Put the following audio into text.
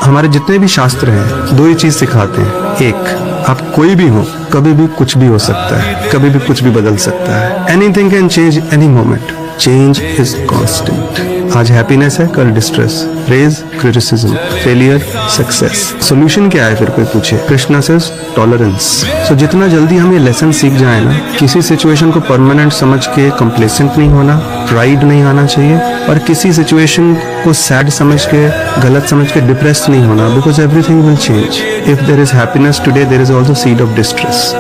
हमारे जितने भी शास्त्र हैं दो ही चीज सिखाते हैं। एक, आप कोई भी हो, कभी भी कुछ भी हो सकता है, कभी भी कुछ भी बदल सकता है। Anything can change any moment, change is constant. आज हैप्पीनेस है, कल distress, praise, criticism, failure, success. Solution क्या है फिर कोई पूछे? Krishna says tolerance. सो जितना जल्दी हम ये लेसन सीख जाए ना, किसी सिचुएशन को परमानेंट समझ के कंप्लेसेंट नहीं होना, प्राइड नहीं आना चाहिए, और किसी सिचुएशन को सैड समझ के, गलत समझ के डिप्रेस नहीं होना, because everything will change. If there is happiness today, there is also seed of distress.